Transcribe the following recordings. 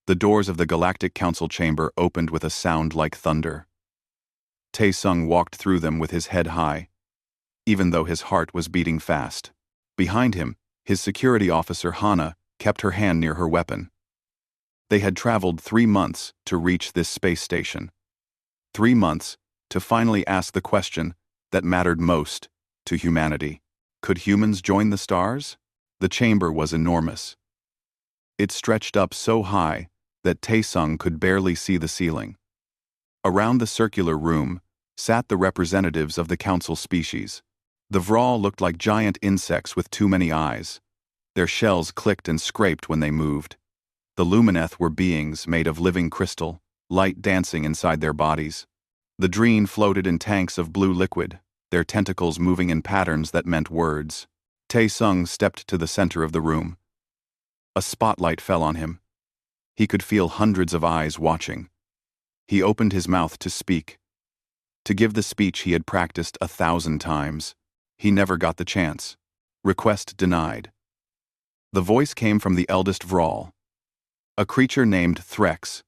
The doors of the Galactic Council chamber opened with a sound like thunder. Tae-sung walked through them with his head high, even though his heart was beating fast. Behind him, his security officer Hana kept her hand near her weapon. They had traveled 3 months to reach this space station. 3 months to finally ask the question that mattered most to humanity. Could humans join the stars? The chamber was enormous. It stretched up so high that Tae-sung could barely see the ceiling. Around the circular room sat the representatives of the council species. The Vral looked like giant insects with too many eyes. Their shells clicked and scraped when they moved. The Lumineth were beings made of living crystal, light dancing inside their bodies. The Dreen floated in tanks of blue liquid, their tentacles moving in patterns that meant words. Tae-sung stepped to the center of the room. A spotlight fell on him. He could feel hundreds of eyes watching. He opened his mouth to speak. To give the speech he had practiced 1,000 times. He never got the chance. Request denied. The voice came from the eldest Vral, a creature named Threx,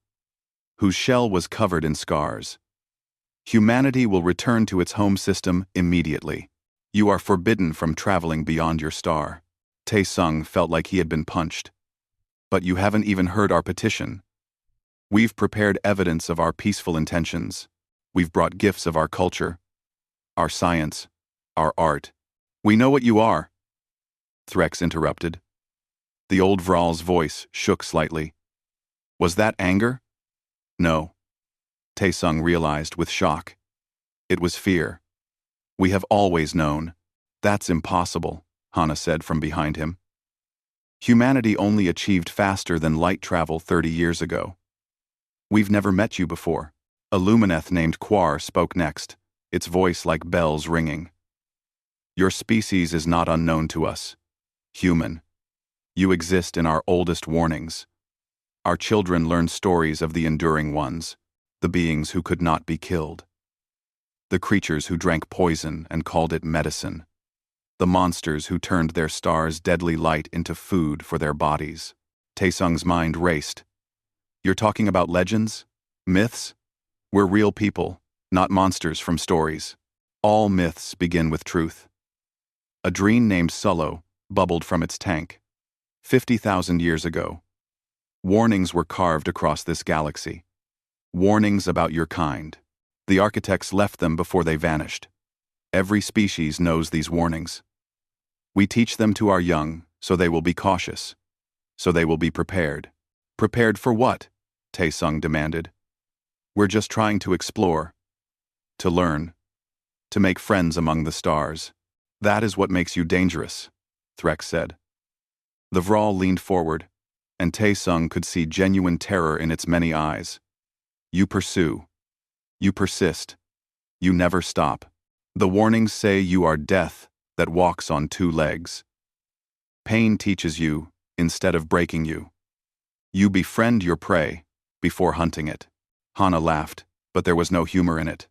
whose shell was covered in scars. Humanity will return to its home system immediately. You are forbidden from traveling beyond your star. Tae-sung felt like he had been punched. But you haven't even heard our petition. We've prepared evidence of our peaceful intentions. We've brought gifts of our culture, our science, our art. We know what you are. Threx interrupted. The old Vral's voice shook slightly. Was that anger? No. Tae-sung realized with shock. It was fear. We have always known. That's impossible, Hana said from behind him. Humanity only achieved faster than light travel 30 years ago. We've never met you before. A Lumineth named Quar spoke next, its voice like bells ringing. Your species is not unknown to us. Human. You exist in our oldest warnings. Our children learn stories of the enduring ones, the beings who could not be killed. The creatures who drank poison and called it medicine. The monsters who turned their star's deadly light into food for their bodies. Tae-sung's mind raced. You're talking about legends? Myths? We're real people, not monsters from stories. All myths begin with truth. A Dreen named Sullo bubbled from its tank. 50,000 years ago. Warnings were carved across this galaxy. Warnings about your kind. The architects left them before they vanished. Every species knows these warnings. We teach them to our young, so they will be cautious. So they will be prepared. Prepared for what? Tae-sung demanded. We're just trying to explore. To learn. To make friends among the stars. That is what makes you dangerous, Threx said. The Vral leaned forward, and Tae-sung could see genuine terror in its many eyes. You pursue. You persist. You never stop. The warnings say you are death that walks on 2 legs. Pain teaches you instead of breaking you. You befriend your prey before hunting it. Hana laughed, but there was no humor in it.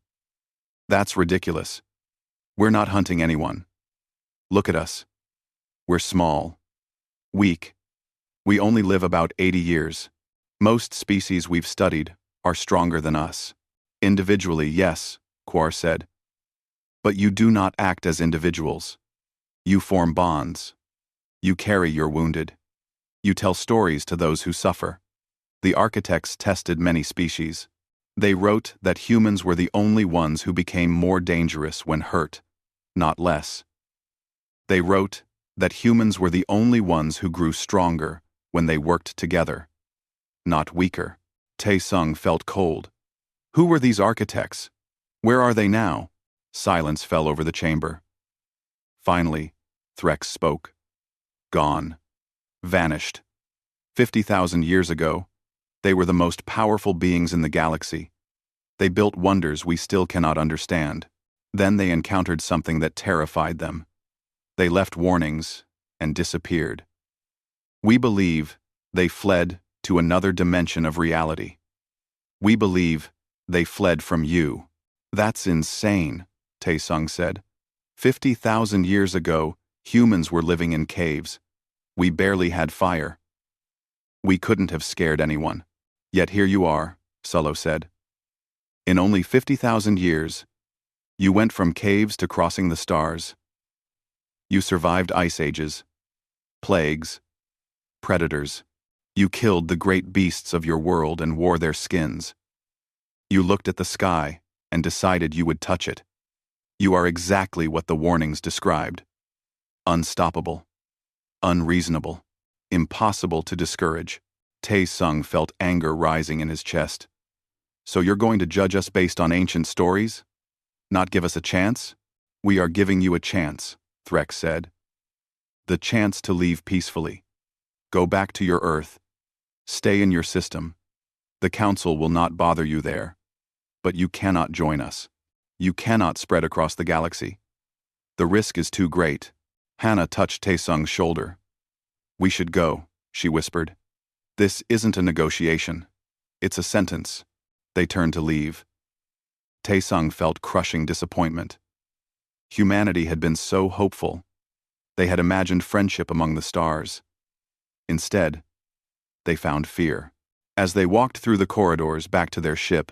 That's ridiculous. We're not hunting anyone. Look at us. We're small. Weak. We only live about 80 years. Most species we've studied are stronger than us. Individually, yes, Quar said. But you do not act as individuals. You form bonds. You carry your wounded. You tell stories to those who suffer. The architects tested many species. They wrote that humans were the only ones who became more dangerous when hurt, not less. They wrote that humans were the only ones who grew stronger when they worked together, not weaker. Tae-sung felt cold. Who were these architects? Where are they now? Silence fell over the chamber. Finally, Threx spoke. Gone. Vanished. 50,000 years ago, they were the most powerful beings in the galaxy. They built wonders we still cannot understand. Then they encountered something that terrified them. They left warnings and disappeared. We believe they fled to another dimension of reality. We believe they fled from you. That's insane, Tae-sung said. 50,000 years ago, humans were living in caves. We barely had fire. We couldn't have scared anyone. Yet here you are, Sullo said. In only 50,000 years, you went from caves to crossing the stars. You survived ice ages, plagues, predators. You killed the great beasts of your world and wore their skins. You looked at the sky and decided you would touch it. You are exactly what the warnings described. Unstoppable, unreasonable, impossible to discourage. Tae-sung felt anger rising in his chest. So you're going to judge us based on ancient stories? Not give us a chance? We are giving you a chance, Threx said. The chance to leave peacefully. Go back to your Earth. Stay in your system. The Council will not bother you there. But you cannot join us. You cannot spread across the galaxy. The risk is too great. Hannah touched Tae-sung's shoulder. We should go, she whispered. This isn't a negotiation. It's a sentence. They turned to leave. Tae-sung felt crushing disappointment. Humanity had been so hopeful. They had imagined friendship among the stars. Instead, they found fear. As they walked through the corridors back to their ship,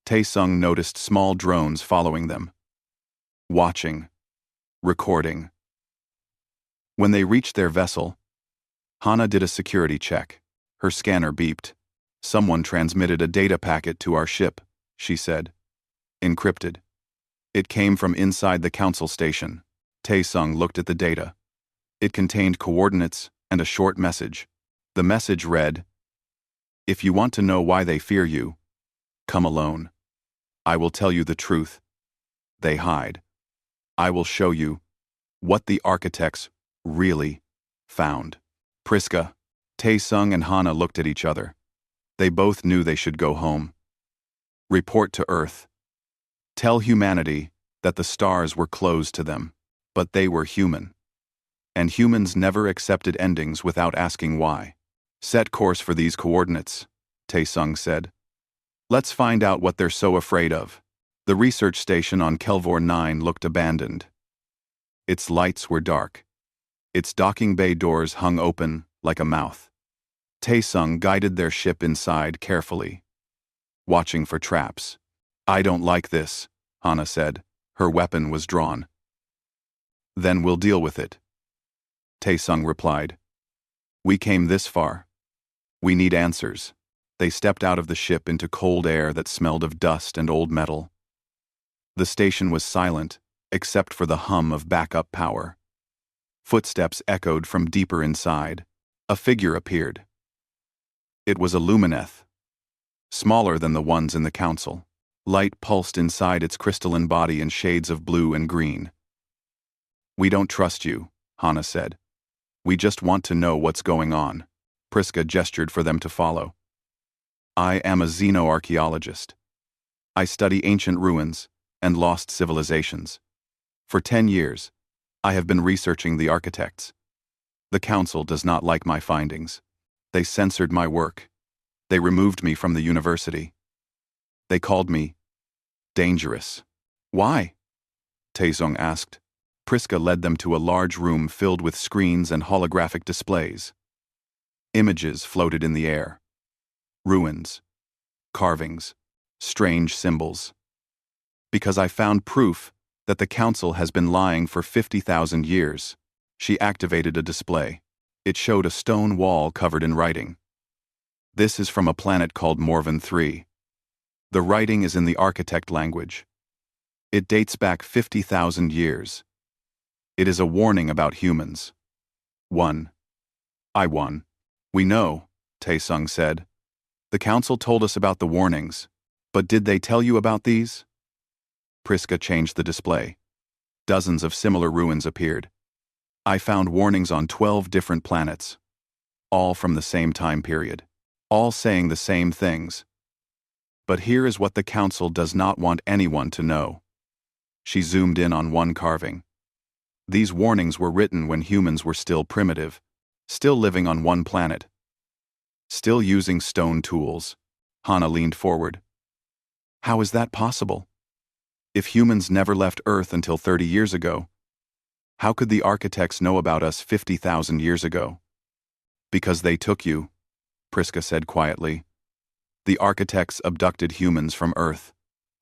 Tae-sung noticed small drones following them. Watching. Recording. When they reached their vessel, Hana did a security check. Her scanner beeped. Someone transmitted a data packet to our ship, she said. Encrypted. It came from inside the council station. Tae-sung looked at the data. It contained coordinates and a short message. The message read, If you want to know why they fear you, come alone. I will tell you the truth. They hide. I will show you what the architects really found. Priska, Tae-sung and Hana looked at each other. They both knew they should go home. Report to Earth. Tell humanity that the stars were closed to them, but they were human. And humans never accepted endings without asking why. Set course for these coordinates, Tae-sung said. Let's find out what they're so afraid of. The research station on Kelvor 9 looked abandoned. Its lights were dark. Its docking bay doors hung open like a mouth. Tae-sung guided their ship inside carefully, watching for traps. I don't like this, Hana said. Her weapon was drawn. Then we'll deal with it, Tae-sung replied. We came this far. We need answers. They stepped out of the ship into cold air that smelled of dust and old metal. The station was silent, except for the hum of backup power. Footsteps echoed from deeper inside. A figure appeared. It was a lumineth, smaller than the ones in the council. Light pulsed inside its crystalline body in shades of blue and green. We don't trust you, Hana said. We just want to know what's going on. Priska gestured for them to follow. I am a xenoarchaeologist. I study ancient ruins and lost civilizations. For 10 years, I have been researching the architects. The council does not like my findings. They censored my work. They removed me from the university. They called me dangerous. Why? Tae-sung asked. Priska led them to a large room filled with screens and holographic displays. Images floated in the air. Ruins, carvings, strange symbols. Because I found proof that the council has been lying for 50,000 years, she activated a display. It showed a stone wall covered in writing. This is from a planet called Morven 3. The writing is in the architect language. It dates back 50,000 years. It is a warning about humans. 1. I won. We know, Tae-sung said. The council told us about the warnings, but did they tell you about these? Priska changed the display. Dozens of similar ruins appeared. I found warnings on 12 different planets, all from the same time period, all saying the same things. But here is what the council does not want anyone to know. She zoomed in on one carving. These warnings were written when humans were still primitive, still living on one planet, still using stone tools. Hana leaned forward. How is that possible? If humans never left Earth until 30 years ago, how could the architects know about us 50,000 years ago? Because they took you, Priska said quietly. The architects abducted humans from Earth,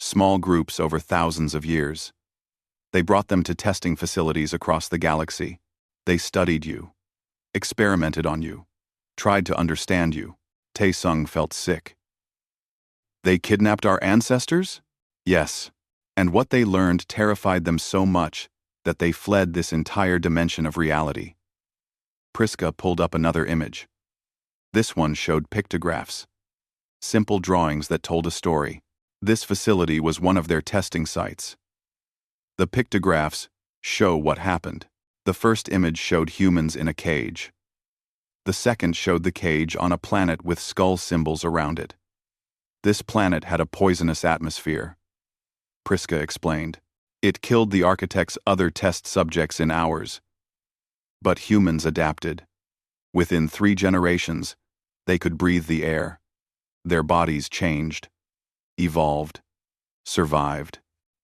small groups over thousands of years. They brought them to testing facilities across the galaxy. They studied you, experimented on you, tried to understand you. Tae-sung felt sick. They kidnapped our ancestors? Yes. And what they learned terrified them so much that they fled this entire dimension of reality. Priska pulled up another image. This one showed pictographs, simple drawings that told a story. This facility was one of their testing sites. The pictographs show what happened. The first image showed humans in a cage. The second showed the cage on a planet with skull symbols around it. This planet had a poisonous atmosphere. Priska explained. It killed the architect's other test subjects in hours. But humans adapted. Within 3 generations, they could breathe the air. Their bodies changed, evolved, survived.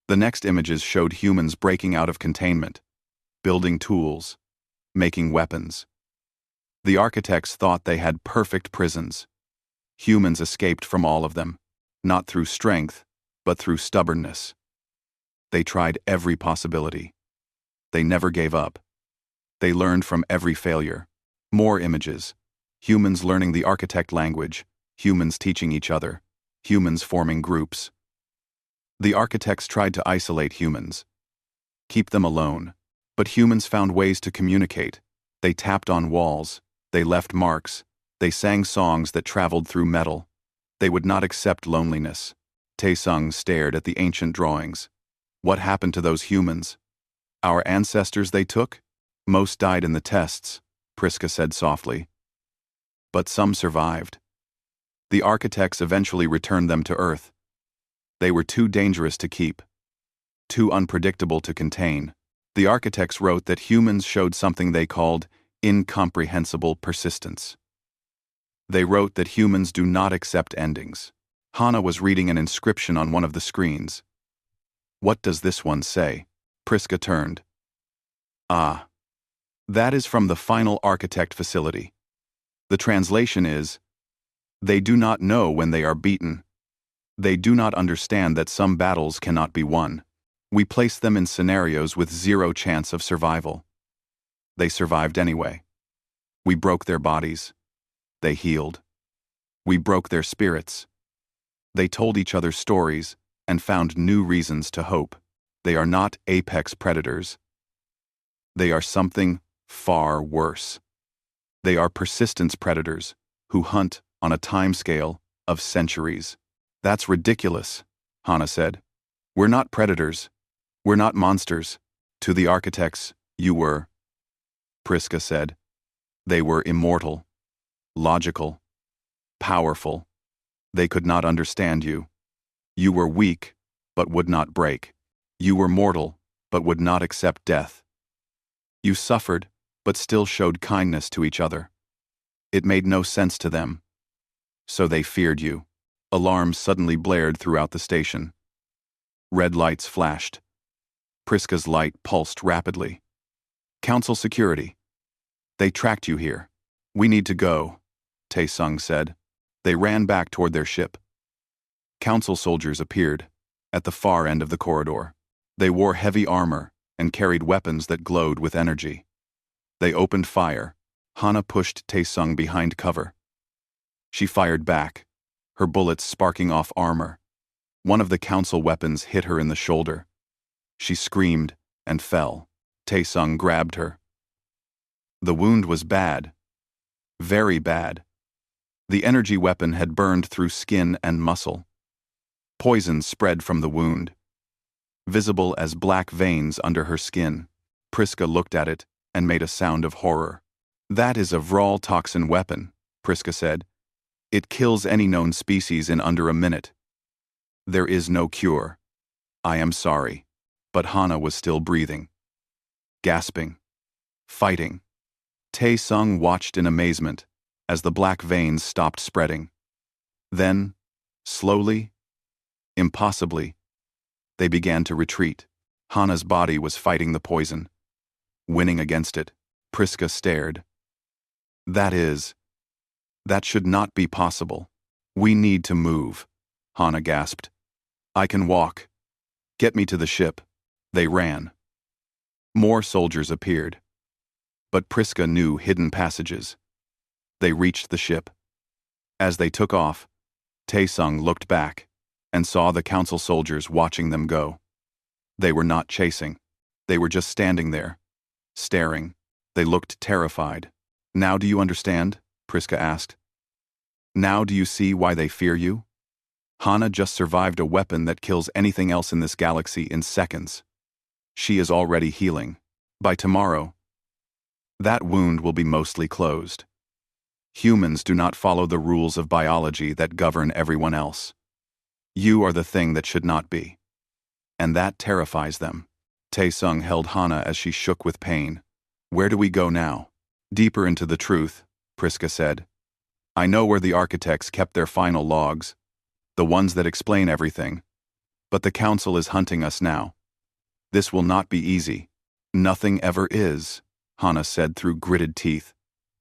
The next images showed humans breaking out of containment, building tools, making weapons. The architects thought they had perfect prisons. Humans escaped from all of them, not through strength, but through stubbornness. They tried every possibility. They never gave up. They learned from every failure. More images. Humans learning the architect language, humans teaching each other, humans forming groups. The architects tried to isolate humans, keep them alone, but humans found ways to communicate. They tapped on walls, they left marks, they sang songs that traveled through metal. They would not accept loneliness. Tae-sung stared at the ancient drawings. What happened to those humans? Our ancestors they took? Most died in the tests, Priska said softly. But some survived. The architects eventually returned them to Earth. They were too dangerous to keep, too unpredictable to contain. The architects wrote that humans showed something they called incomprehensible persistence. They wrote that humans do not accept endings. Hana was reading an inscription on one of the screens. What does this one say? Priska turned. Ah. That is from the final architect facility. The translation is, they do not know when they are beaten. They do not understand that some battles cannot be won. We place them in scenarios with 0 chance of survival. They survived anyway. We broke their bodies. They healed. We broke their spirits. They told each other stories and found new reasons to hope. They are not apex predators. They are something far worse. They are persistence predators who hunt on a timescale of centuries. That's ridiculous, Hana said. We're not predators. We're not monsters. To the architects, you were. Priska said. They were immortal, logical, powerful. They could not understand you. You were weak, but would not break. You were mortal, but would not accept death. You suffered, but still showed kindness to each other. It made no sense to them. So they feared you. Alarms suddenly blared throughout the station. Red lights flashed. Priska's light pulsed rapidly. Council security. They tracked you here. We need to go, Tae-sung said. They ran back toward their ship. Council soldiers appeared at the far end of the corridor. They wore heavy armor and carried weapons that glowed with energy. They opened fire. Hana pushed Tae-sung behind cover. She fired back, her bullets sparking off armor. One of the council weapons hit her in the shoulder. She screamed and fell. Tae-sung grabbed her. The wound was bad. Very bad. The energy weapon had burned through skin and muscle. Poison spread from the wound, visible as black veins under her skin. Priska looked at it and made a sound of horror. That is a Vral toxin weapon, Priska said. It kills any known species in under a minute. There is no cure. I am sorry. But Hana was still breathing, gasping, fighting. Tae-sung watched in amazement as the black veins stopped spreading. Then, slowly, impossibly, they began to retreat. Hana's body was fighting the poison, winning against it. Priska stared. That should not be possible. We need to move, Hana gasped. I can walk. Get me to the ship. They ran. More soldiers appeared. But Priska knew hidden passages. They reached the ship. As they took off, Taesung looked back and saw the council soldiers watching them go. They were not chasing. They were just standing there, staring. They looked terrified. Now do you understand? Priska asked. Now do you see why they fear you? Hana just survived a weapon that kills anything else in this galaxy in seconds. She is already healing. By tomorrow, that wound will be mostly closed. Humans do not follow the rules of biology that govern everyone else. You are the thing that should not be. And that terrifies them. Taesung held Hana as she shook with pain. Where do we go now? Deeper into the truth, Priska said. I know where the architects kept their final logs, the ones that explain everything. But the council is hunting us now. This will not be easy. Nothing ever is, Hana said through gritted teeth.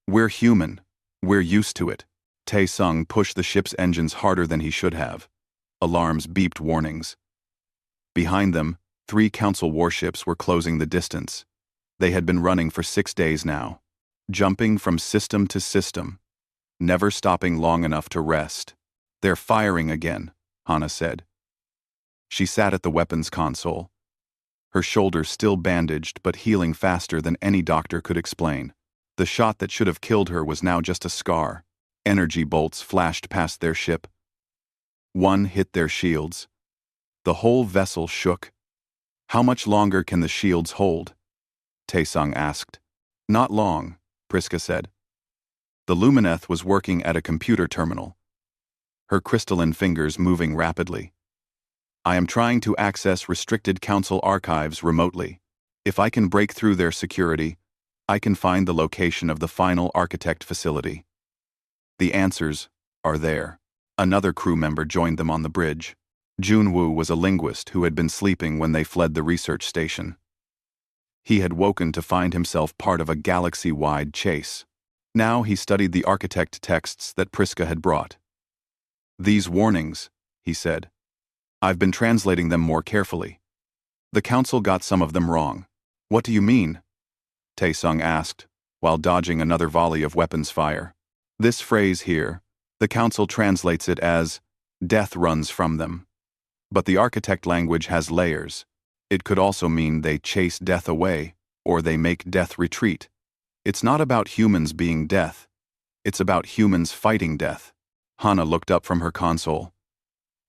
We're human. We're used to it. Taesung pushed the ship's engines harder than he should have. Alarms beeped warnings. Behind them, 3 council warships were closing the distance. They had been running for 6 days now, jumping from system to system, never stopping long enough to rest. They're firing again, Hana said. She sat at the weapons console, her shoulders still bandaged but healing faster than any doctor could explain. The shot that should have killed her was now just a scar. Energy bolts flashed past their ship. One hit their shields. The whole vessel shook. How much longer can the shields hold? Taesung asked. Not long, Priska said. The Lumineth was working at a computer terminal, her crystalline fingers moving rapidly. I am trying to access restricted council archives remotely. If I can break through their security, I can find the location of the final architect facility. The answers are there. Another crew member joined them on the bridge. Junwoo was a linguist who had been sleeping when they fled the research station. He had woken to find himself part of a galaxy-wide chase. Now he studied the architect texts that Priska had brought. These warnings, he said. I've been translating them more carefully. The council got some of them wrong. What do you mean? Taesung asked, while dodging another volley of weapons fire. This phrase here, the council translates it as, death runs from them. But the architect language has layers. It could also mean they chase death away, or they make death retreat. It's not about humans being death. It's about humans fighting death. Hana looked up from her console.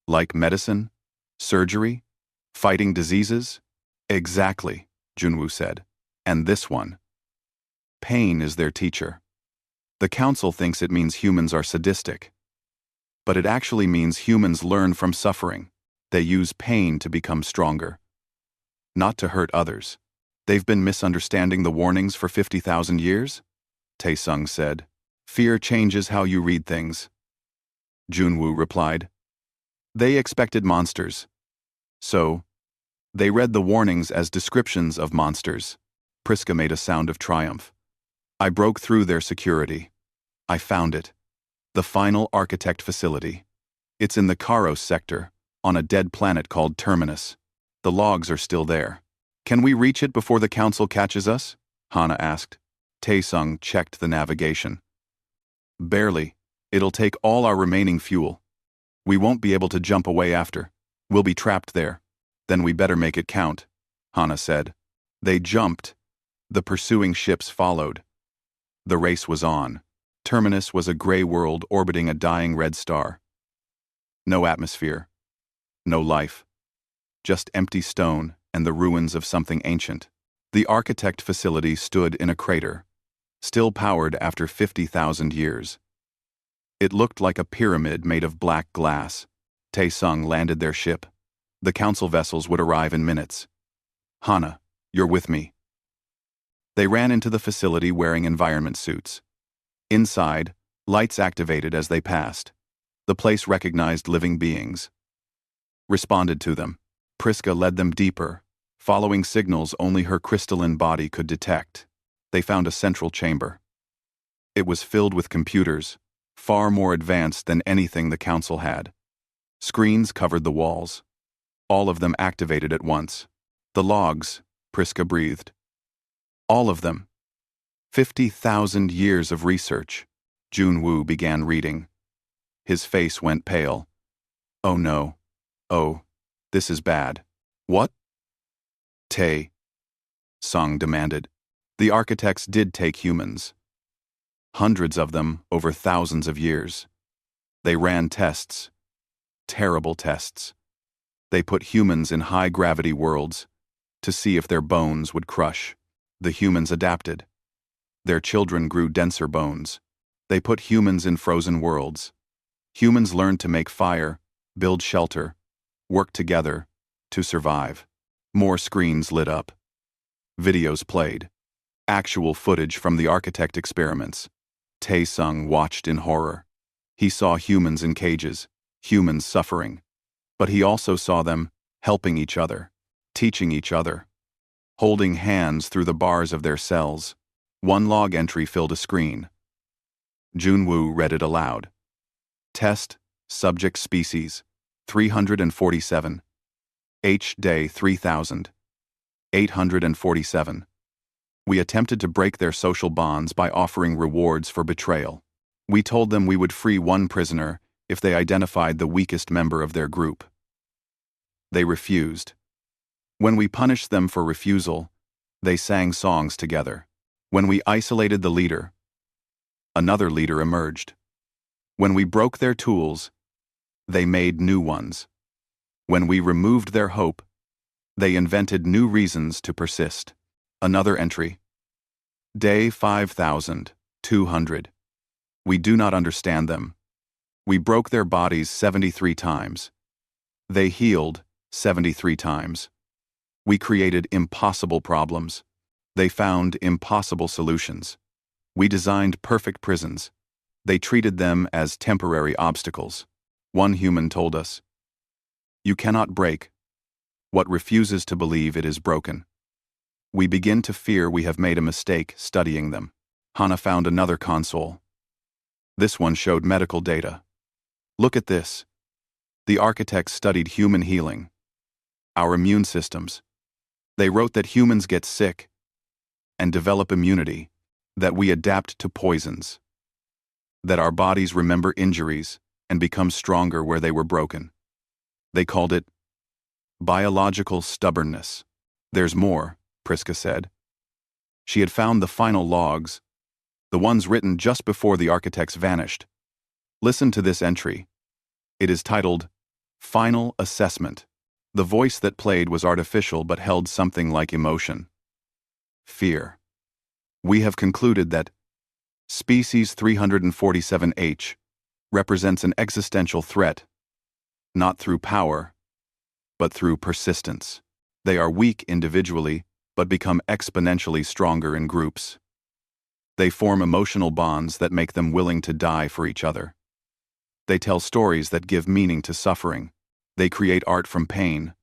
Like medicine? Surgery? Fighting diseases? Exactly, Junwoo said. And this one. Pain is their teacher. The council thinks it means humans are sadistic. But it actually means humans learn from suffering. They use pain to become stronger. Not to hurt others. They've been misunderstanding the warnings for 50,000 years? Taesung said. Fear changes how you read things. Junwoo replied. They expected monsters. So, they read the warnings as descriptions of monsters. Priska made a sound of triumph. I broke through their security. I found it. The final architect facility. It's in the Karos sector, on a dead planet called Terminus. The logs are still there. Can we reach it before the council catches us? Hana asked. Taesung checked the navigation. Barely. It'll take all our remaining fuel. We won't be able to jump away after. We'll be trapped there. Then we better make it count, Hana said. They jumped. The pursuing ships followed. The race was on. Terminus was a gray world orbiting a dying red star. No atmosphere. No life. Just empty stone and the ruins of something ancient. The architect facility stood in a crater, still powered after 50,000 years. It looked like a pyramid made of black glass. Taesung landed their ship. The council vessels would arrive in minutes. Hana, you're with me. They ran into the facility wearing environment suits. Inside, lights activated as they passed. The place recognized living beings. Responded to them. Priska led them deeper, following signals only her crystalline body could detect. They found a central chamber. It was filled with computers, far more advanced than anything the council had. Screens covered the walls. All of them activated at once. The logs, Priska breathed. All of them. 50,000 years of research. Junwoo began reading. His face went pale. Oh no. Oh, this is bad. What? Tae. Sung demanded. The architects did take humans. Hundreds of them over thousands of years. They ran tests. Terrible tests. They put humans in high-gravity worlds to see if their bones would crush. The humans adapted. Their children grew denser bones. They put humans in frozen worlds. Humans learned to make fire, build shelter, work together to survive. More screens lit up. Videos played. Actual footage from the architect experiments. Tae-sung watched in horror. He saw humans in cages, humans suffering. But he also saw them helping each other, teaching each other, holding hands through the bars of their cells. One log entry filled a screen. Junwoo read it aloud. Test, subject species, 347. Day 3000. 847. We attempted to break their social bonds by offering rewards for betrayal. We told them we would free one prisoner if they identified the weakest member of their group. They refused. When we punished them for refusal, they sang songs together. When we isolated the leader, another leader emerged. When we broke their tools, they made new ones. When we removed their hope, they invented new reasons to persist. Another entry. Day 5200. We do not understand them. We broke their bodies 73 times. They healed 73 times. We created impossible problems. They found impossible solutions. We designed perfect prisons. They treated them as temporary obstacles. One human told us, "You cannot break what refuses to believe it is broken." We begin to fear we have made a mistake studying them. Hana found another console. This one showed medical data. Look at this. The architects studied human healing, our immune systems. They wrote that humans get sick and develop immunity, that we adapt to poisons, that our bodies remember injuries and become stronger where they were broken. They called it biological stubbornness. There's more, Priska said. She had found the final logs, the ones written just before the architects vanished. Listen to this entry. It is titled, Final Assessment. The voice that played was artificial but held something like emotion. Fear. We have concluded that Species 347H represents an existential threat, not through power, but through persistence. They are weak individually, but become exponentially stronger in groups. They form emotional bonds that make them willing to die for each other. They tell stories that give meaning to suffering. They create art from pain.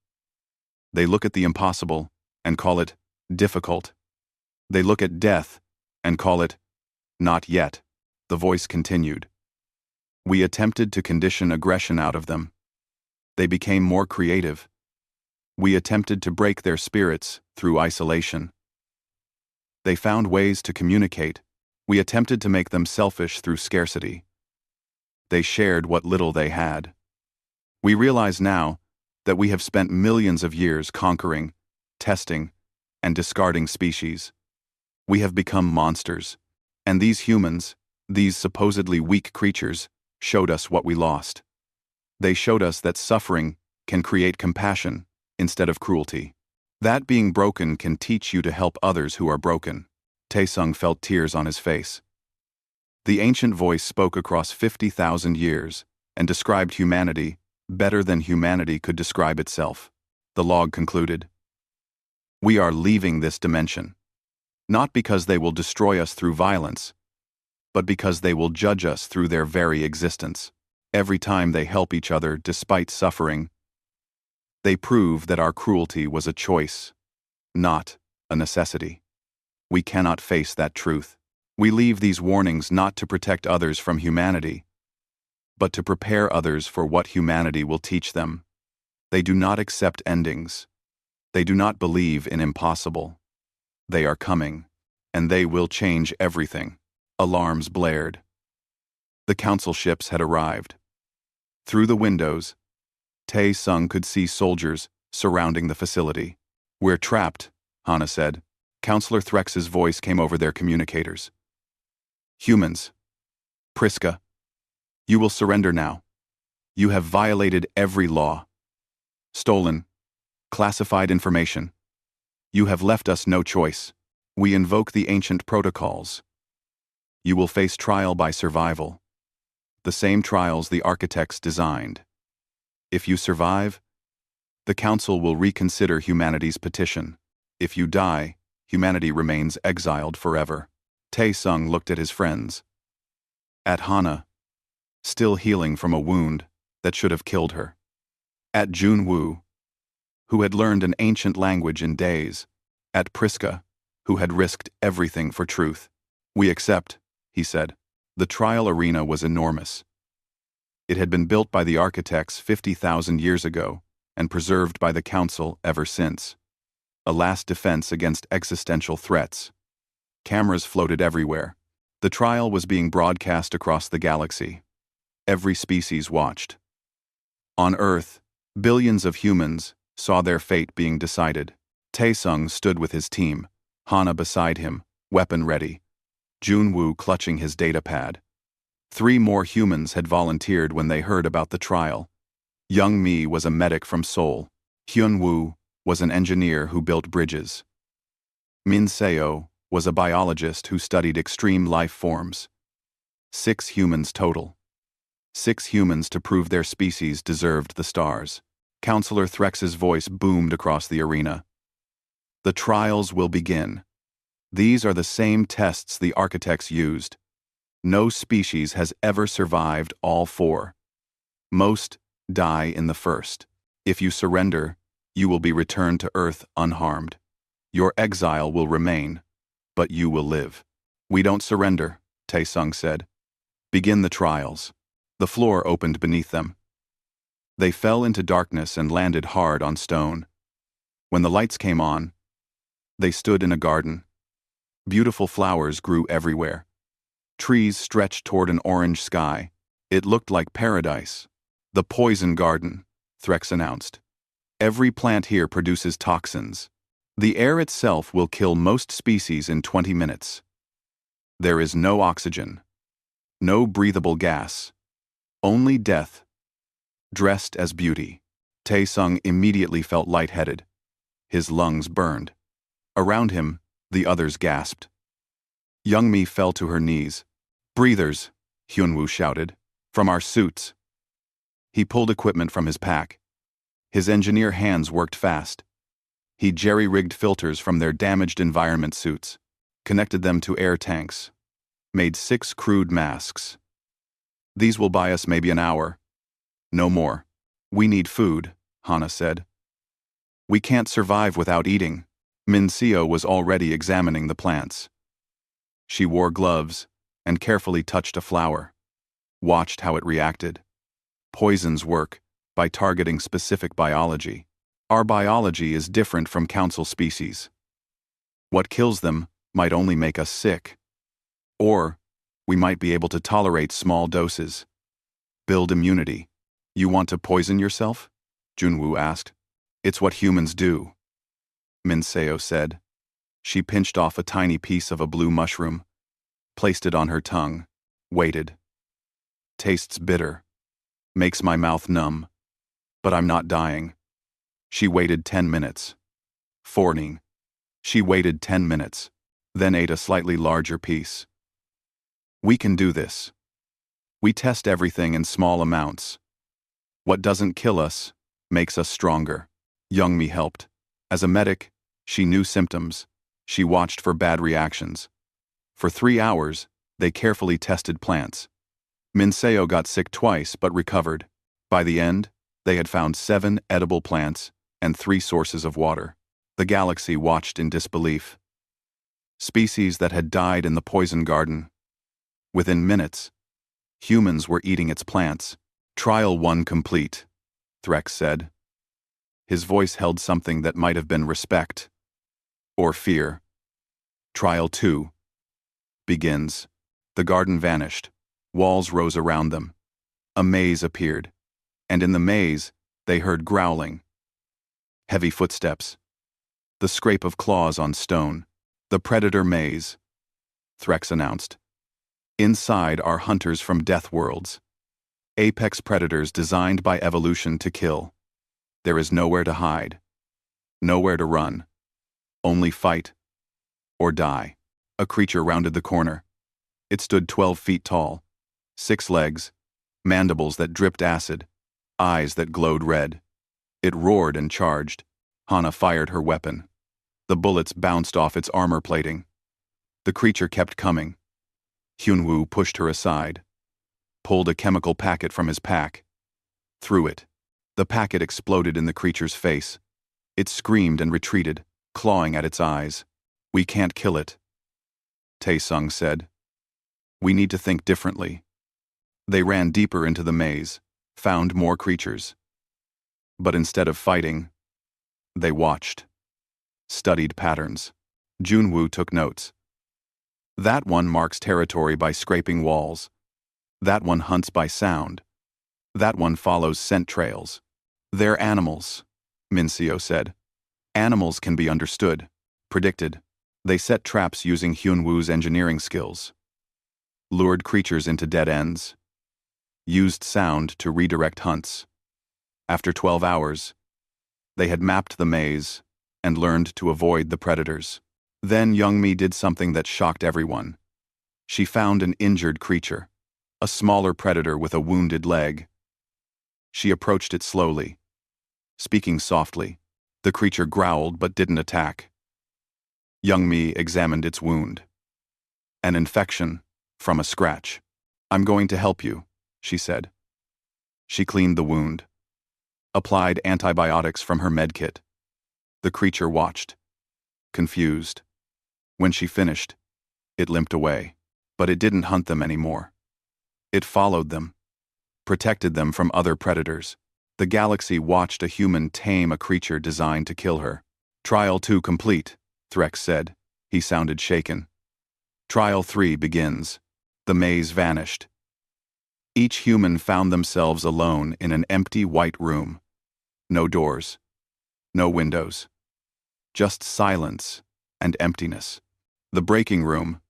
They look at the impossible and call it difficult. They look at death and call it not yet. The voice continued. We attempted to condition aggression out of them. They became more creative. We attempted to break their spirits through isolation. They found ways to communicate. We attempted to make them selfish through scarcity. They shared what little they had. We realize now that we have spent millions of years conquering, testing, and discarding species. We have become monsters, and these humans, these supposedly weak creatures, showed us what we lost. They showed us that suffering can create compassion instead of cruelty. That being broken can teach you to help others who are broken. Taesung felt tears on his face. The ancient voice spoke across 50,000 years and described humanity better than humanity could describe itself. The log concluded. We are leaving this dimension, not because they will destroy us through violence, but because they will judge us through their very existence. Every time they help each other despite suffering, they prove that our cruelty was a choice, not a necessity. We cannot face that truth. We leave these warnings not to protect others from humanity, but to prepare others for what humanity will teach them. They do not accept endings. They do not believe in impossible. They are coming, and they will change everything. Alarms blared. The council ships had arrived. Through the windows, Tae-sung could see soldiers surrounding the facility. "We're trapped," Hana said. Counselor Threx's voice came over their communicators. "Humans. Priska. You will surrender now. You have violated every law. Stolen. Classified information. You have left us no choice. We invoke the ancient protocols. You will face trial by survival. The same trials the architects designed. If you survive, the Council will reconsider humanity's petition. If you die, humanity remains exiled forever." Tae-sung looked at his friends. At Hana, still healing from a wound that should have killed her. At Junwoo, who had learned an ancient language in days. At Priska, who had risked everything for truth. "We accept," he said. The trial arena was enormous. It had been built by the architects 50,000 years ago and preserved by the Council ever since. A last defense against existential threats. Cameras floated everywhere. The trial was being broadcast across the galaxy. Every species watched. On Earth, billions of humans saw their fate being decided. Tae-sung stood with his team, Hana beside him, weapon ready, Junwoo clutching his datapad. 3 more humans had volunteered when they heard about the trial. Young Mi was a medic from Seoul. Hyun-woo was an engineer who built bridges. Min Seo was a biologist who studied extreme life forms. 6 humans total. 6 humans to prove their species deserved the stars. Counselor Threx's voice boomed across the arena. "The trials will begin. These are the same tests the architects used. No species has ever survived all 4. Most die in the first. If you surrender, you will be returned to Earth unharmed. Your exile will remain, but you will live." "We don't surrender," Tae-sung said. "Begin the trials." The floor opened beneath them. They fell into darkness and landed hard on stone. When the lights came on, they stood in a garden. Beautiful flowers grew everywhere. Trees stretched toward an orange sky. It looked like paradise. "The poison garden," Threx announced. "Every plant here produces toxins. The air itself will kill most species in 20 minutes. There is no oxygen. No breathable gas. Only death. Dressed as beauty." Tae-sung immediately felt lightheaded. His lungs burned. Around him, the others gasped. Young Mi fell to her knees. "Breathers," Hyunwoo shouted. "From our suits." He pulled equipment from his pack. His engineer hands worked fast. He jerry-rigged filters from their damaged environment suits, connected them to air tanks, made 6 crude masks. "These will buy us maybe an hour. No more. We need food," Hana said. "We can't survive without eating." Min Seo was already examining the plants. She wore gloves and carefully touched a flower, watched how it reacted. Poisons work by targeting specific biology. Our biology is different from council species. What kills them might only make us sick. Or we might be able to tolerate small doses. Build immunity. "You want to poison yourself?" Junwoo asked. "It's what humans do," Min Seo said. She pinched off a tiny piece of a blue mushroom, placed it on her tongue, waited. "Tastes bitter. Makes my mouth numb. But I'm not dying." She waited 10 minutes. Forning. She waited 10 minutes, then ate a slightly larger piece. "We can do this. We test everything in small amounts. What doesn't kill us makes us stronger." Youngmi helped. As a medic, she knew symptoms. She watched for bad reactions. For 3 hours, they carefully tested plants. Min Seo got sick twice but recovered. By the end, they had found 7 edible plants and 3 sources of water. The galaxy watched in disbelief. species that had died in the poison garden. Within minutes, humans were eating its plants. Trial 1 complete, Threx said. His voice held something that might have been respect. Or fear. Trial 2 begins. The garden vanished. Walls rose around them. A maze appeared. And in the maze, they heard growling. Heavy footsteps. The scrape of claws on stone. The predator maze, Threx announced. Inside are hunters from death worlds. Apex predators designed by evolution to kill. There is nowhere to hide. Nowhere to run. Only fight. Or die. A creature rounded the corner. It stood 12 feet tall. 6 legs. Mandibles that dripped acid. Eyes that glowed red. It roared and charged. Hana fired her weapon. The bullets bounced off its armor plating. The creature kept coming. Hyunwoo pushed her aside. Pulled a chemical packet from his pack. Threw it. The packet exploded in the creature's face. It screamed and retreated, clawing at its eyes. We can't kill it, Taesung said. We need to think differently. They ran deeper into the maze, found more creatures. But instead of fighting, they watched. Studied patterns. Junwoo took notes. That one marks territory by scraping walls. That one hunts by sound. That one follows scent trails. They're animals, Minseo said. Animals can be understood, predicted. They set traps using Hyunwoo's engineering skills. Lured creatures into dead ends. Used sound to redirect hunts. After 12 hours, they had mapped the maze and learned to avoid the predators. Then Youngmi did something that shocked everyone. She found an injured creature, a smaller predator with a wounded leg. She approached it slowly. Speaking softly, the creature growled but didn't attack. Youngmi examined its wound. An infection from a scratch. I'm going to help you, she said. She cleaned the wound. Applied antibiotics from her medkit. The creature watched, confused. When she finished, it limped away, but it didn't hunt them anymore. It followed them, protected them from other predators. The galaxy watched a human tame a creature designed to kill her. Trial 2 complete, Threx said. He sounded shaken. Trial 3 begins. The maze vanished. Each human found themselves alone in an empty white room. No doors. No windows. Just silence and emptiness. The breaking room,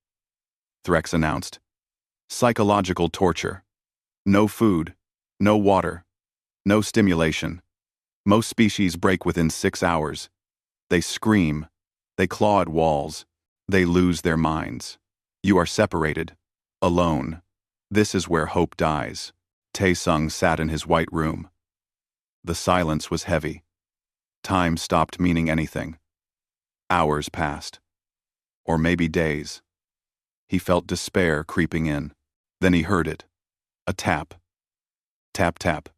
Threx announced. Psychological torture. No food, no water, no stimulation. Most species break within 6 hours. They scream, they claw at walls, they lose their minds. You are separated, alone. This is where hope dies. Taesung sat in his white room. The silence was heavy. Time stopped meaning anything. Hours passed. Or maybe days. He felt despair creeping in. Then he heard it. A tap. Tap, tap.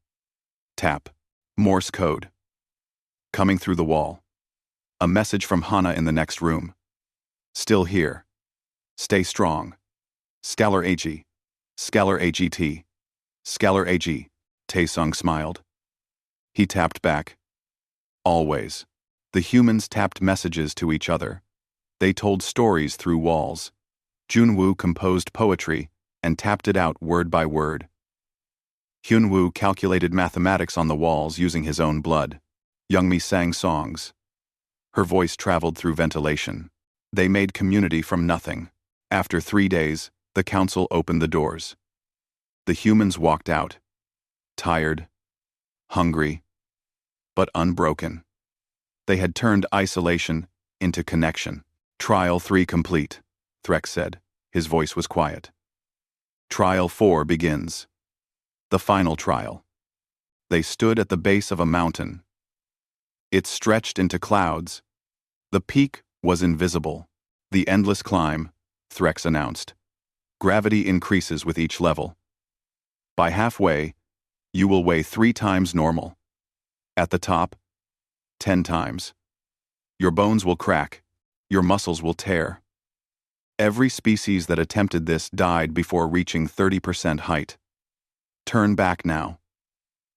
Tap. Morse code. Coming through the wall. A message from Hana in the next room. Still here. Stay strong. Scalar AG. Scalar AGT. Scalar AG. Taesung smiled. He tapped back. Always. The humans tapped messages to each other. They told stories through walls. Junwoo composed poetry and tapped it out word by word. Hyunwoo calculated mathematics on the walls using his own blood. Youngmi sang songs. Her voice traveled through ventilation. They made community from nothing. After 3 days, the council opened the doors. The humans walked out. Tired, hungry, but unbroken. They had turned isolation into connection. Trial 3 complete, Threx said. His voice was quiet. Trial 4 begins. The final trial. They stood at the base of a mountain. It stretched into clouds. The peak was invisible. The endless climb, Threx announced. Gravity increases with each level. By halfway, you will weigh 3 times normal. At the top, 10 times. Your bones will crack. Your muscles will tear. Every species that attempted this died before reaching 30% height. Turn back now.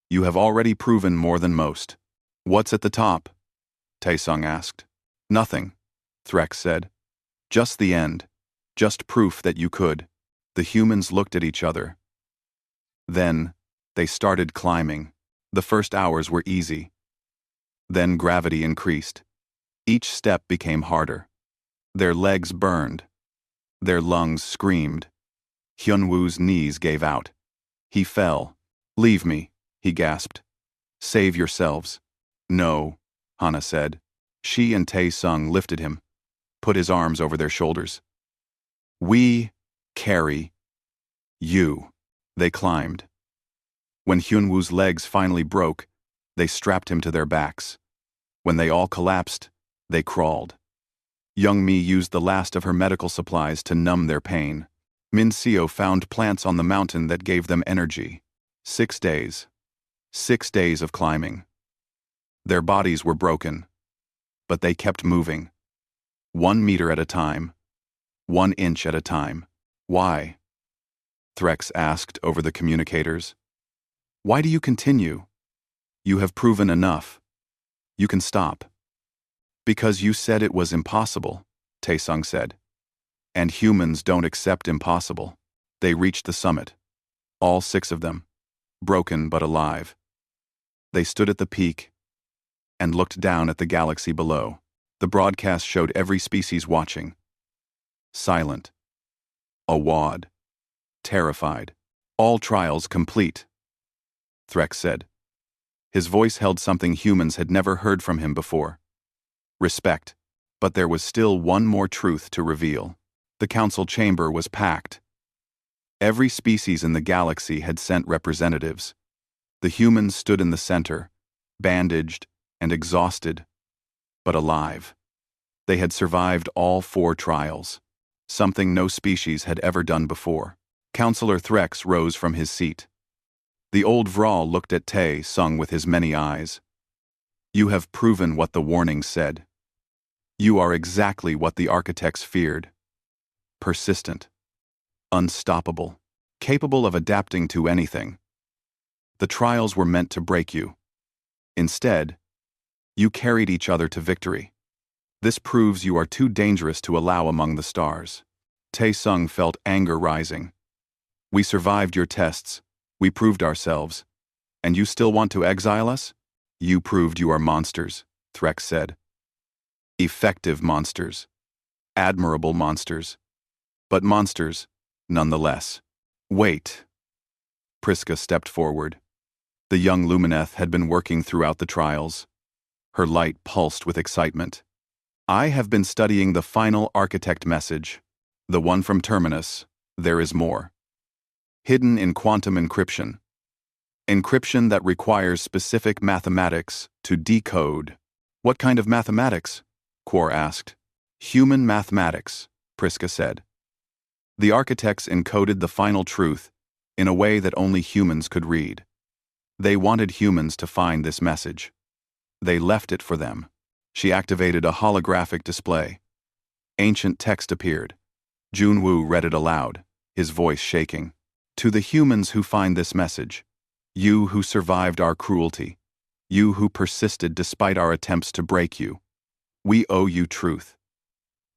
You have already proven more than most. What's at the top? Taesung asked. Nothing, Threx said. Just the end. Just proof that you could. The humans looked at each other. Then, they started climbing. The first hours were easy. Then gravity increased. Each step became harder. Their legs burned. Their lungs screamed. Hyunwoo's knees gave out. He fell. Leave me, he gasped. Save yourselves. No, Hana said. She and Taesung lifted him, put his arms over their shoulders. We carry you. They climbed. When Hyunwoo's legs finally broke, they strapped him to their backs. When they all collapsed, they crawled. Youngmi used the last of her medical supplies to numb their pain. Min Seo found plants on the mountain that gave them energy. 6 days. 6 days of climbing. Their bodies were broken, but they kept moving. 1 meter at a time. 1 inch at a time. Why? Threx asked over the communicators. Why do you continue? You have proven enough. You can stop. Because you said it was impossible, Taesung said. And humans don't accept impossible. They reached the summit. All 6 of them. Broken but alive. They stood at the peak and looked down at the galaxy below. The broadcast showed every species watching. Silent. Awed. Terrified. All trials complete. Threx said. His voice held something humans had never heard from him before. Respect. But there was still one more truth to reveal. The council chamber was packed. Every species in the galaxy had sent representatives. The humans stood in the center, bandaged and exhausted, but alive. They had survived all 4 trials, something no species had ever done before. Counselor Threx rose from his seat. The old Vral looked at Taesung with his many eyes. You have proven what the warning said. You are exactly what the architects feared. Persistent. Unstoppable. Capable of adapting to anything. The trials were meant to break you. Instead, you carried each other to victory. This proves you are too dangerous to allow among the stars. Taesung felt anger rising. We survived your tests. We proved ourselves. And you still want to exile us? You proved you are monsters, Threx said. Effective monsters. Admirable monsters. But monsters, nonetheless. Wait. Priska stepped forward. The young Lumineth had been working throughout the trials. Her light pulsed with excitement. I have been studying the final architect message. The one from Terminus. There is more. Hidden in quantum encryption. Encryption that requires specific mathematics to decode. What kind of mathematics? Quor asked. Human mathematics, Priska said. The architects encoded the final truth in a way that only humans could read. They wanted humans to find this message. They left it for them. She activated a holographic display. Ancient text appeared. Junwoo read it aloud, his voice shaking. To the humans who find this message, you who survived our cruelty, you who persisted despite our attempts to break you, we owe you truth.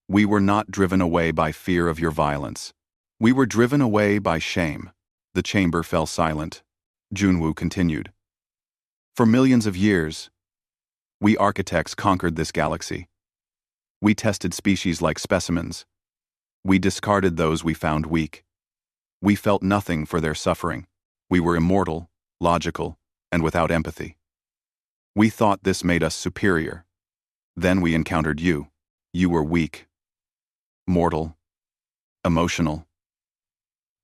We were not driven away by fear of your violence. We were driven away by shame. The chamber fell silent. Junwoo continued. For millions of years, we architects conquered this galaxy. We tested species like specimens. We discarded those we found weak. We felt nothing for their suffering. We were immortal, logical, and without empathy. We thought this made us superior. Then we encountered you. You were weak, mortal, emotional.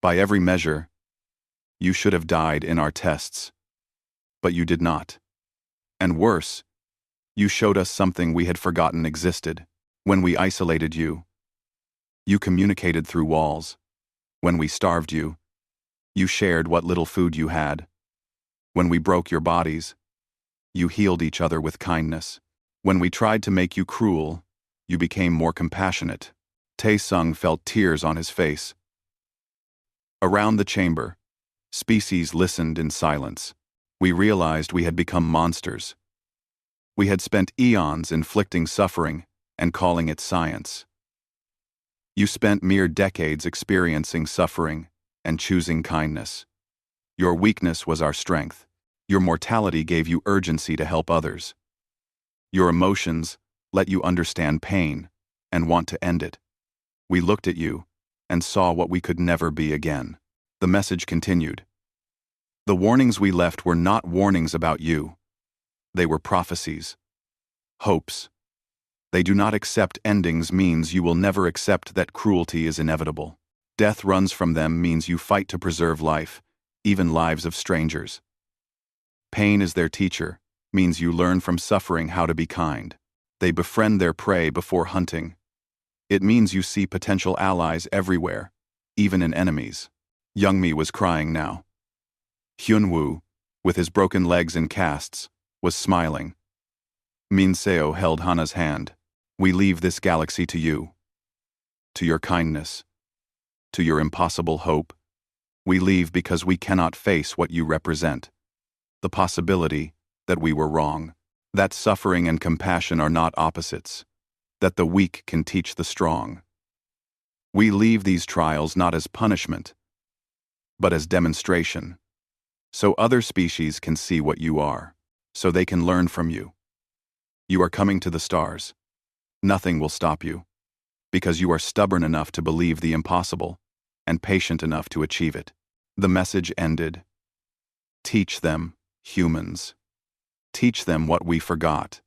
By every measure, you should have died in our tests. But you did not. And worse, you showed us something we had forgotten existed. When we isolated you, you communicated through walls. When we starved you, you shared what little food you had. When we broke your bodies, you healed each other with kindness. When we tried to make you cruel, you became more compassionate. Tae-sung felt tears on his face. Around the chamber, species listened in silence. We realized we had become monsters. We had spent eons inflicting suffering and calling it science. You spent mere decades experiencing suffering and choosing kindness. Your weakness was our strength. Your mortality gave you urgency to help others. Your emotions let you understand pain and want to end it. We looked at you and saw what we could never be again. The message continued. The warnings we left were not warnings about you. They were prophecies. Hopes. They do not accept endings means you will never accept that cruelty is inevitable. Death runs from them means you fight to preserve life, even lives of strangers. Pain is their teacher, means you learn from suffering how to be kind. They befriend their prey before hunting. It means you see potential allies everywhere, even in enemies. Youngmi was crying now. Hyunwoo, with his broken legs in casts, was smiling. Minseo held Hana's hand. We leave this galaxy to you. To your kindness. To your impossible hope. We leave because we cannot face what you represent. The possibility that we were wrong. That suffering and compassion are not opposites. That the weak can teach the strong. We leave these trials not as punishment, but as demonstration. So other species can see what you are. So they can learn from you. You are coming to the stars. Nothing will stop you. Because you are stubborn enough to believe the impossible, and patient enough to achieve it. The message ended. Teach them, humans. Teach them what we forgot.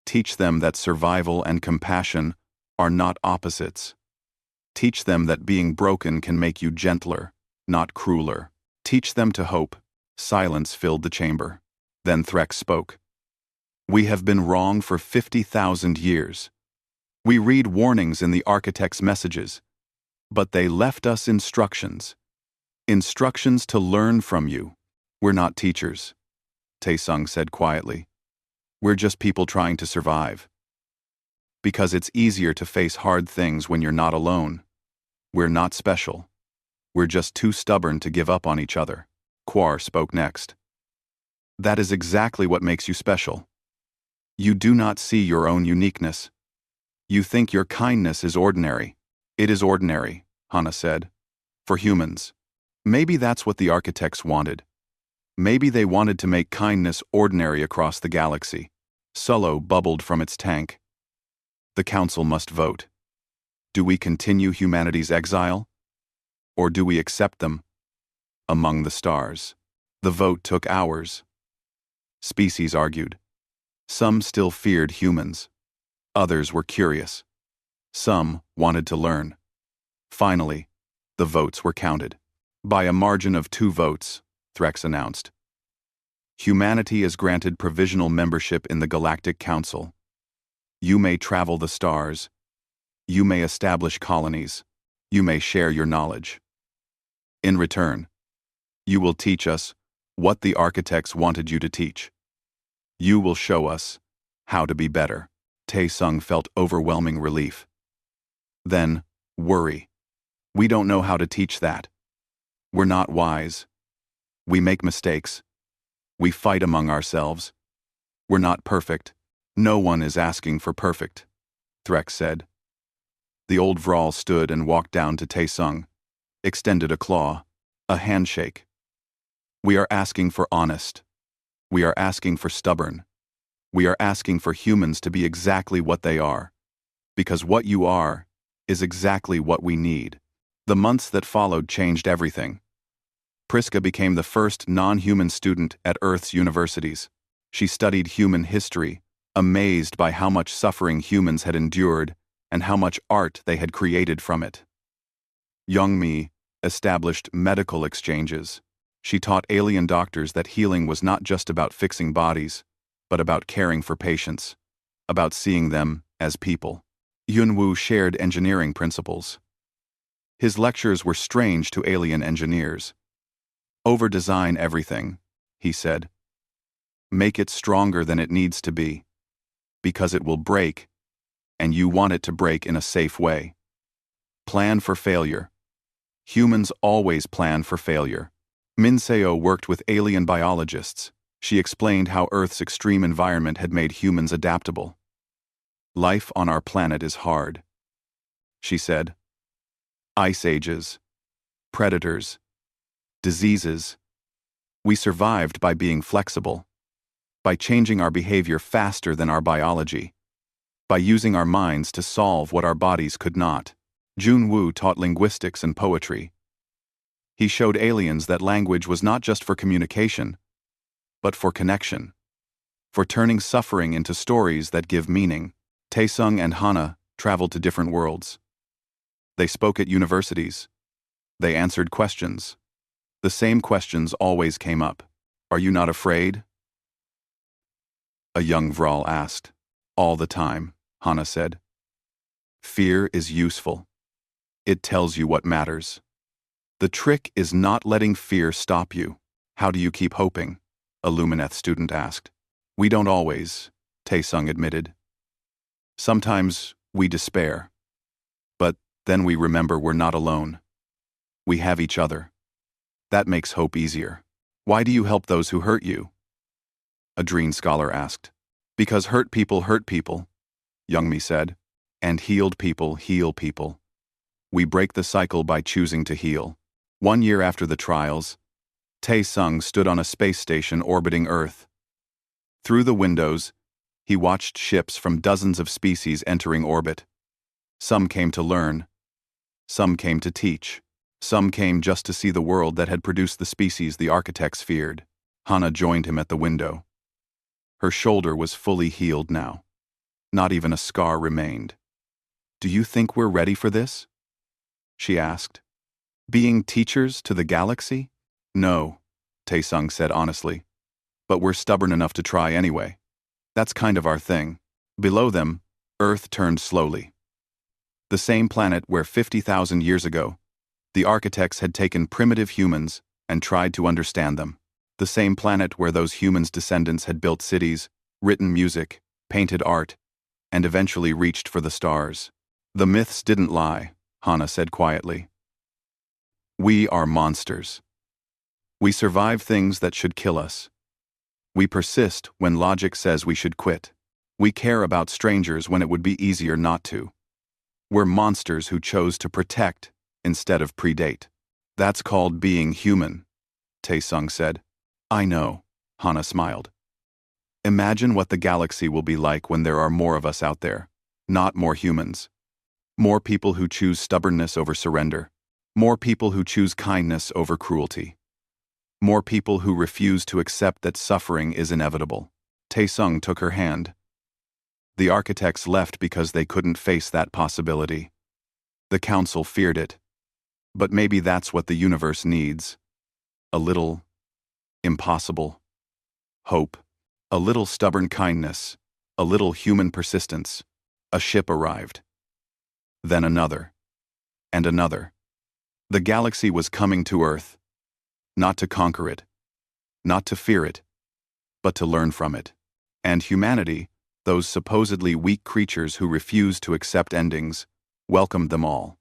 Teach them that survival and compassion are not opposites. Teach them that being broken can make you gentler, not crueler. Teach them to hope. Silence filled the chamber. Then Threx spoke. We have been wrong for 50,000 years. We read warnings in the architect's messages, but they left us instructions. Instructions to learn from you. We're not teachers, Tae-sung said quietly. We're just people trying to survive. Because it's easier to face hard things when you're not alone. We're not special. We're just too stubborn to give up on each other. Quar spoke next. That is exactly what makes you special. You do not see your own uniqueness. You think your kindness is ordinary. It is ordinary, Hana said. For humans. Maybe that's what the architects wanted. Maybe they wanted to make kindness ordinary across the galaxy. Sullo bubbled from its tank. The council must vote. Do we continue humanity's exile? Or do we accept them? Among the stars. The vote took hours. Species argued. Some still feared humans. Others were curious. Some wanted to learn. Finally, the votes were counted. By a margin of 2 votes, Threx announced. Humanity is granted provisional membership in the Galactic Council. You may travel the stars. You may establish colonies. You may share your knowledge. In return, you will teach us what the architects wanted you to teach. You will show us how to be better. Tae-sung felt overwhelming relief. Then, worry. We don't know how to teach that. We're not wise. We make mistakes. We fight among ourselves. We're not perfect. No one is asking for perfect, Threx said. The old Vral stood and walked down to Tae-sung, extended a claw, a handshake. We are asking for honest. We are asking for stubborn. We are asking for humans to be exactly what they are. Because what you are is exactly what we need. The months that followed changed everything. Priska became the first non-human student at Earth's universities. She studied human history, amazed by how much suffering humans had endured and how much art they had created from it. Youngmi established medical exchanges. She taught alien doctors that healing was not just about fixing bodies, but about caring for patients, about seeing them as people. Yunwoo shared engineering principles. His lectures were strange to alien engineers. Over-design everything, he said. Make it stronger than it needs to be. Because it will break, and you want it to break in a safe way. Plan for failure. Humans always plan for failure. Minseo worked with alien biologists. She explained how Earth's extreme environment had made humans adaptable. Life on our planet is hard, she said. Ice ages, predators, diseases. We survived by being flexible, by changing our behavior faster than our biology, by using our minds to solve what our bodies could not. Jun Wu taught linguistics and poetry. He showed aliens that language was not just for communication, but for connection, for turning suffering into stories that give meaning. Taesung and Hana traveled to different worlds. They spoke at universities. They answered questions. The same questions always came up. Are you not afraid? A young Vral asked. All the time, Hana said. Fear is useful. It tells you what matters. The trick is not letting fear stop you. How do you keep hoping? A Lumineth student asked. We don't always, Taesung admitted. Sometimes we despair. But then we remember we're not alone. We have each other. That makes hope easier. Why do you help those who hurt you? A Dreen scholar asked. Because hurt people, Youngmi said. And healed people heal people. We break the cycle by choosing to heal. 1 year after the trials, Taesung stood on a space station orbiting Earth. Through the windows, he watched ships from dozens of species entering orbit. Some came to learn. Some came to teach. Some came just to see the world that had produced the species the architects feared. Hana joined him at the window. Her shoulder was fully healed now. Not even a scar remained. Do you think we're ready for this? She asked. Being teachers to the galaxy? No, Taesung said honestly. But we're stubborn enough to try anyway. That's kind of our thing. Below them, Earth turned slowly. The same planet where 50,000 years ago, the architects had taken primitive humans and tried to understand them. The same planet where those humans' descendants had built cities, written music, painted art, and eventually reached for the stars. The myths didn't lie, Hana said quietly. We are monsters. We survive things that should kill us. We persist when logic says we should quit. We care about strangers when it would be easier not to. We're monsters who chose to protect instead of predate. That's called being human, Taesung said. I know, Hana smiled. Imagine what the galaxy will be like when there are more of us out there. Not more humans. More people who choose stubbornness over surrender. More people who choose kindness over cruelty. More people who refuse to accept that suffering is inevitable. Taesung took her hand. The architects left because they couldn't face that possibility. The council feared it. But maybe that's what the universe needs. A little impossible hope. A little stubborn kindness. A little human persistence. A ship arrived. Then another. And another. The galaxy was coming to Earth. Not to conquer it. Not to fear it. But to learn from it. And humanity, those supposedly weak creatures who refused to accept endings, welcomed them all.